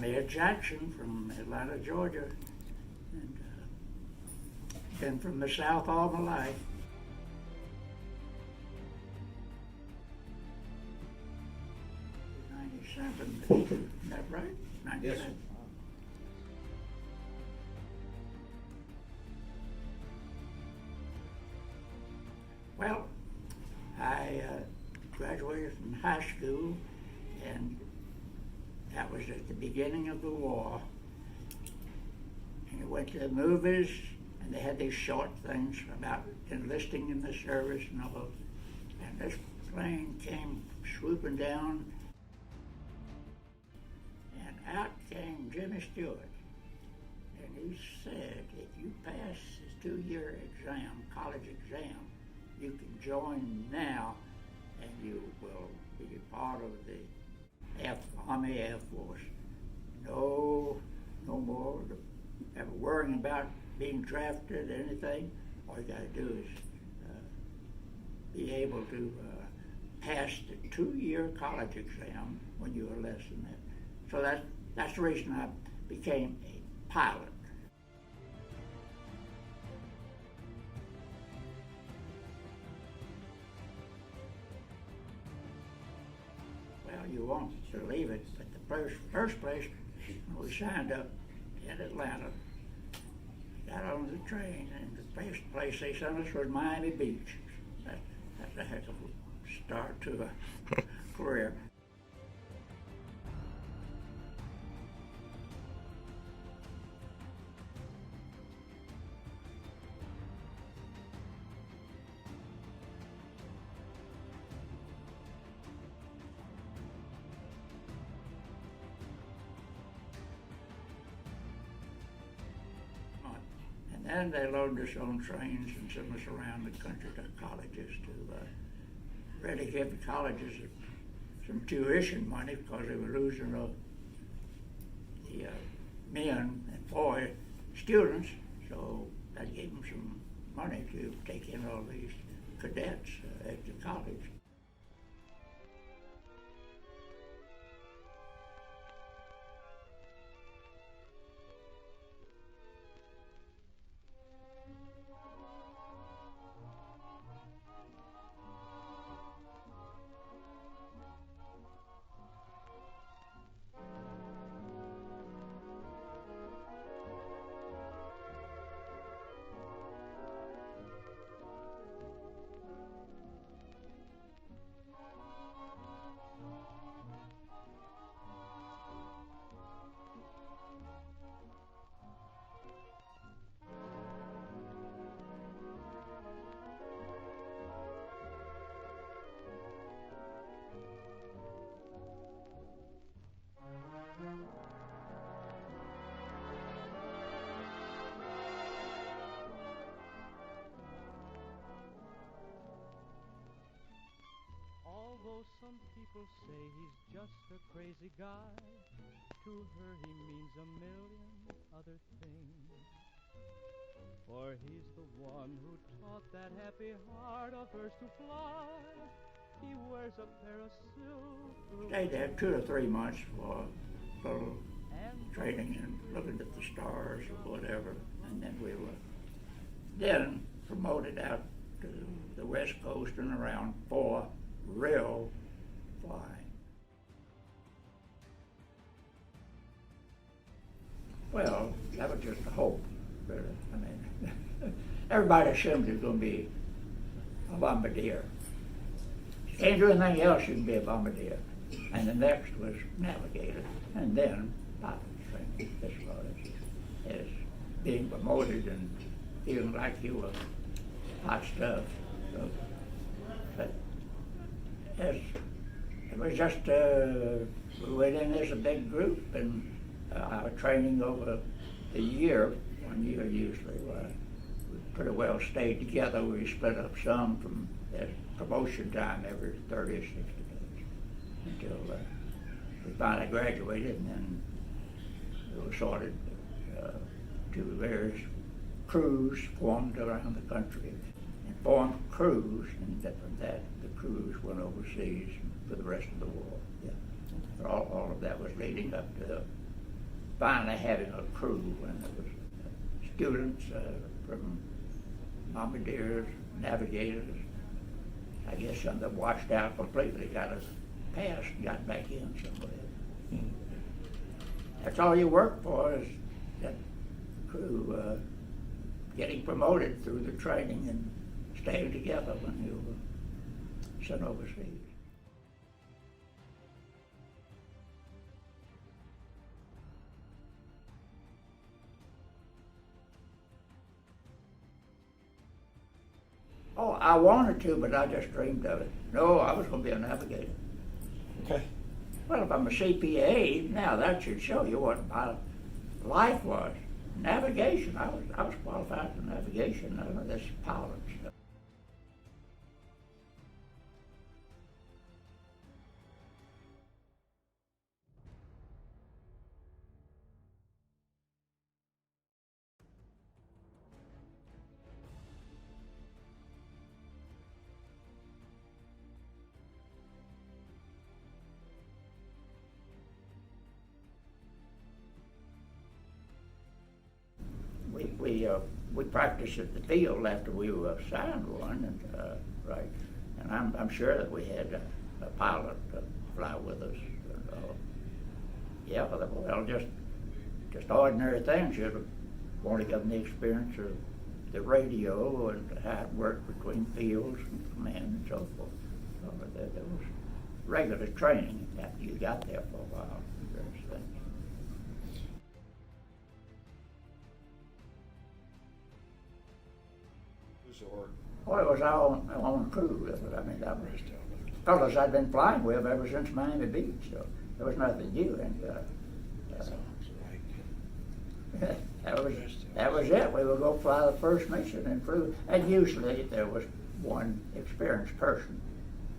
I'm Ed Jackson from Atlanta, Georgia, and been from the South all my life. '97, is that right? 97. Yes. Well, I graduated from high school, and that was at the beginning of the war. And I went to the movies, and they had these short things about enlisting in the service and all. And this plane came swooping down, and out came Jimmy Stewart. And he said, if you pass this 2-year exam, college exam, you can join now, and you will be part of the Army Air Force. No more ever worrying about being drafted or anything. All you got to do is be able to pass the 2-year college exam when you are less than that. So that's the reason I became a pilot. You won't believe it, but the first place we signed up in Atlanta, got on the train, and the first place they sent us was Miami Beach. That's a heck of a start to a career. And they loaded us on trains and sent us around the country to colleges to really give the colleges some tuition money because they were losing the men and boy students. So that gave them some money to take in all these cadets at the college. Although some people say he's just a crazy guy, to her he means a million other things. For he's the one who taught that happy heart of hers to fly. He wears a pair of silver. Stayed there 2 or 3 months for a little training and looking at the stars or whatever, and then we were then promoted out to the West Coast and around for real flying. Well, that was just a hope. But, I mean, everybody assumed he was going to be a bombardier. You can't do anything else, you can be a bombardier. And the next was navigator, and then pilot training as far as being promoted and feeling like you were hot stuff. So, but it was just, we went in as a big group, and our training over a year, 1 year usually, we pretty well stayed together. We split up some from at promotion time every 30 or 60 days until we finally graduated, and then we were sorted to various crews formed around the country and formed crews, and from that the crews went overseas for the rest of the war. Yeah. All of that was leading up to finally having a crew, and there was students from bombardiers, navigators. I guess some that washed out completely, got us past, got back in somewhere. That's all you work for, is that crew getting promoted through the training and staying together when you were sent overseas. Oh, I wanted to, but I just dreamed of it. No, I was going to be a navigator. Okay. Well, if I'm a CPA, now that should show you what my life was. Navigation, I was qualified for navigation, none of this pilot stuff. We practiced at the field after we were assigned one, and right. And I'm sure that we had a pilot fly with us. And, yeah, well, just ordinary things. You'd want to give them the experience of the radio and how it worked between fields and command and so forth. So there was regular training after you got there for a while. Various things. Well, it was our own crew. I mean, that was fellas I'd been flying with ever since Miami Beach, so there was nothing new. And that was it. We would go fly the first mission and through, and usually there was one experienced person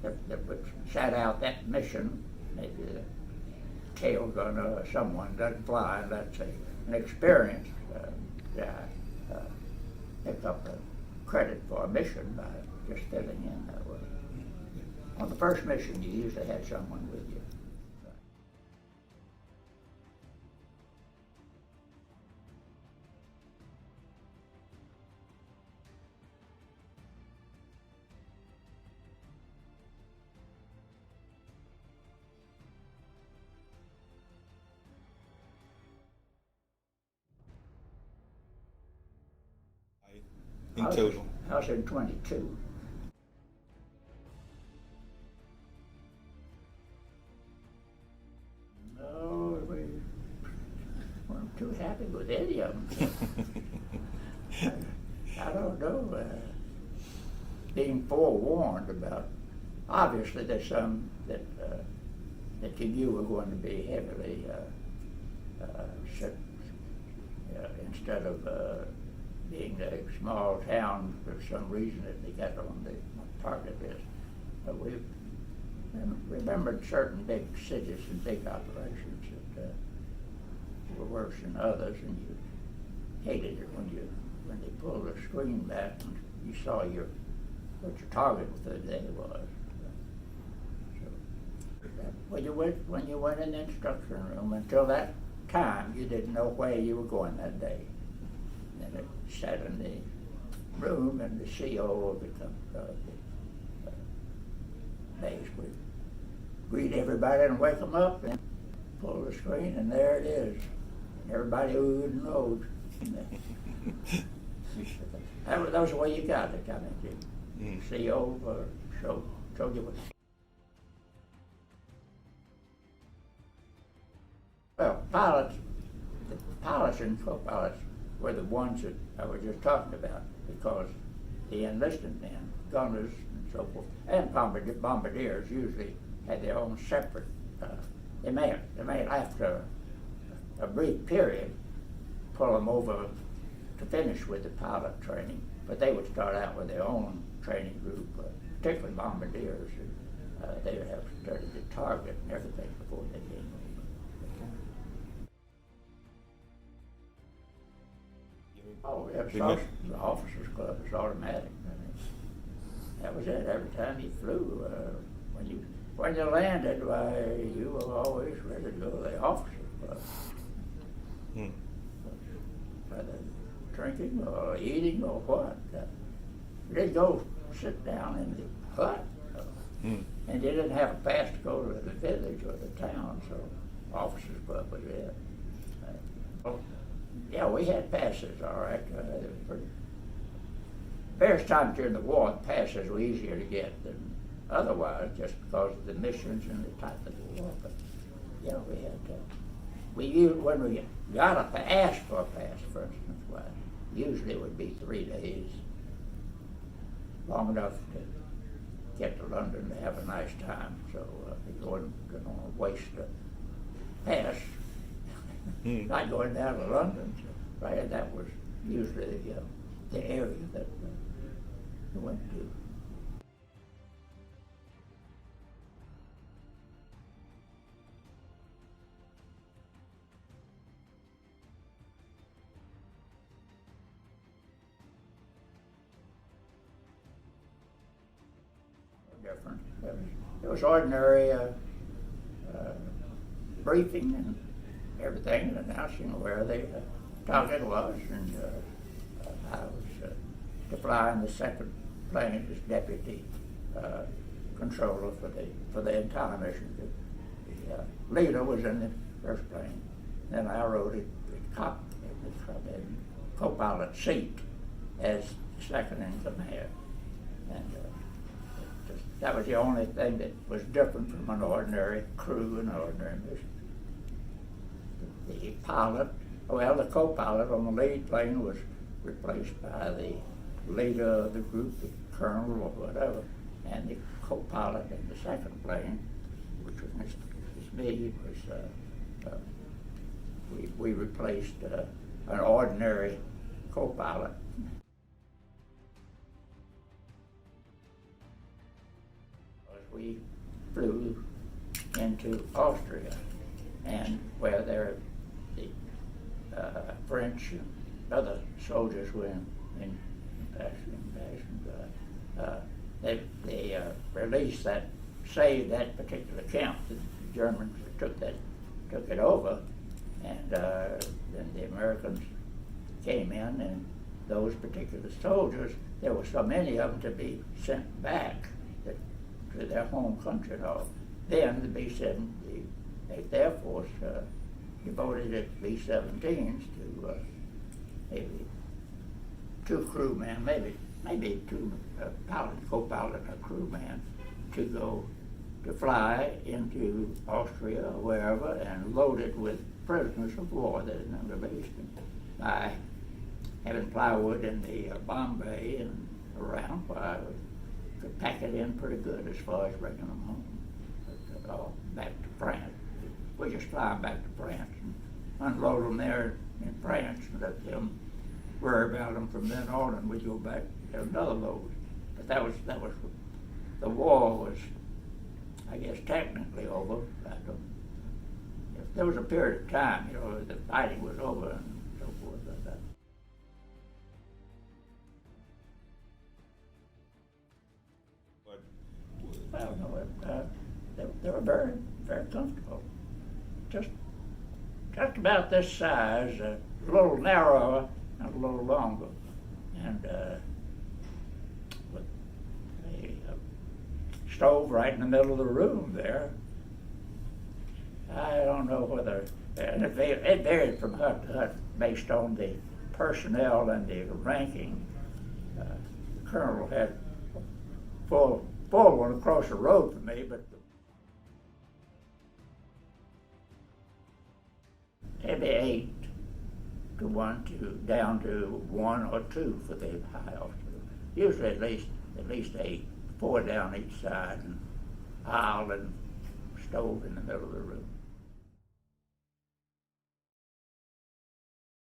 that would sat out that mission. Maybe the tail gunner or someone doesn't fly, and that's an experienced guy pick up the credit for a mission by just filling in that way. On the first mission, you usually had someone with you. In total? I was in 22. No, we weren't too happy with any of them. I don't know. Being forewarned about, obviously there's some that you knew were going to be heavily instead of being a small town for some reason that they got on the target list. But we remembered certain big cities and big operations that were worse than others, and you hated it when they pulled the screen back and you saw what your target for the day was. So when you went in the instruction room, until that time you didn't know where you were going that day. And it sat in the room, and the CO of the base would greet everybody and wake them up and pull the screen, and there it is. Everybody oohed and oohed. That was the way you got it, I mean. The CO showed you what. Well, the pilots and co-pilots were the ones that I was just talking about, because the enlisted men, gunners and so forth, and bombardiers usually had their own separate, they may after a brief period pull them over to finish with the pilot training, but they would start out with their own training group, particularly bombardiers. They would have studied the target and everything before they came over. Oh, yeah, the officers' club is automatic. I mean, that was it. Every time you flew, when you landed, why, you were always ready to go to the officers' club. drinking or eating or what. They'd go sit down in the hut. And they didn't have a pass to go to the village or the town, so officers probably did. Yeah, we had passes, all right. Various times during the war, passes were easier to get than otherwise, just because of the missions and the type of the war. But yeah, we had. We used, when we got a pass for a pass, for instance, well, usually it would be 3 days, long enough to get to London to have a nice time. So you wasn't going to waste a pass. Not going down to London. So, right, that was usually the area that we went to. Different. It was ordinary briefing and everything, and announcing where the target was, and I was to fly in the second plane as deputy controller for the entire mission. The leader was in the first plane. Then I rode in the co-pilot seat as second in command, and that was the only thing that was different from an ordinary crew and ordinary mission. The pilot, well, the co-pilot on the lead plane was replaced by the leader of the group, the colonel or whatever, and the co-pilot in the second plane, which was me, was we replaced an ordinary co-pilot. We flew into Austria, and where the French and other soldiers were in they released that, saved that particular camp. The Germans took it over, and then the Americans came in, and those particular soldiers, there were so many of them to be sent back to their home country and all. Then the B-7, the 8th Air Force devoted its B-17s to maybe 2 crewmen, maybe 2 pilot, co-pilot, and a crewman to go to fly into Austria or wherever and load it with prisoners of war that had been released. And by having plywood in the bomb bay and around, I could pack it in pretty good as far as bringing them home. All back to France. We just fly them back to France and unload them there in France and let them worry about them from then on, and we go back to another load. But that was the war was, I guess, technically over. There was a period of time, the fighting was over and so forth. Well, no, they were very, very comfortable. Just about this size, a little narrower and a little longer, and with a stove right in the middle of the room there. I don't know whether, and it varied from hut to hut based on the personnel and the ranking. The colonel had a full one across the road from me, but maybe 8 to 1 down to 1 or 2 for the high officer. Usually at least 8, 4 down each side, and aisle and stove in the middle of the room.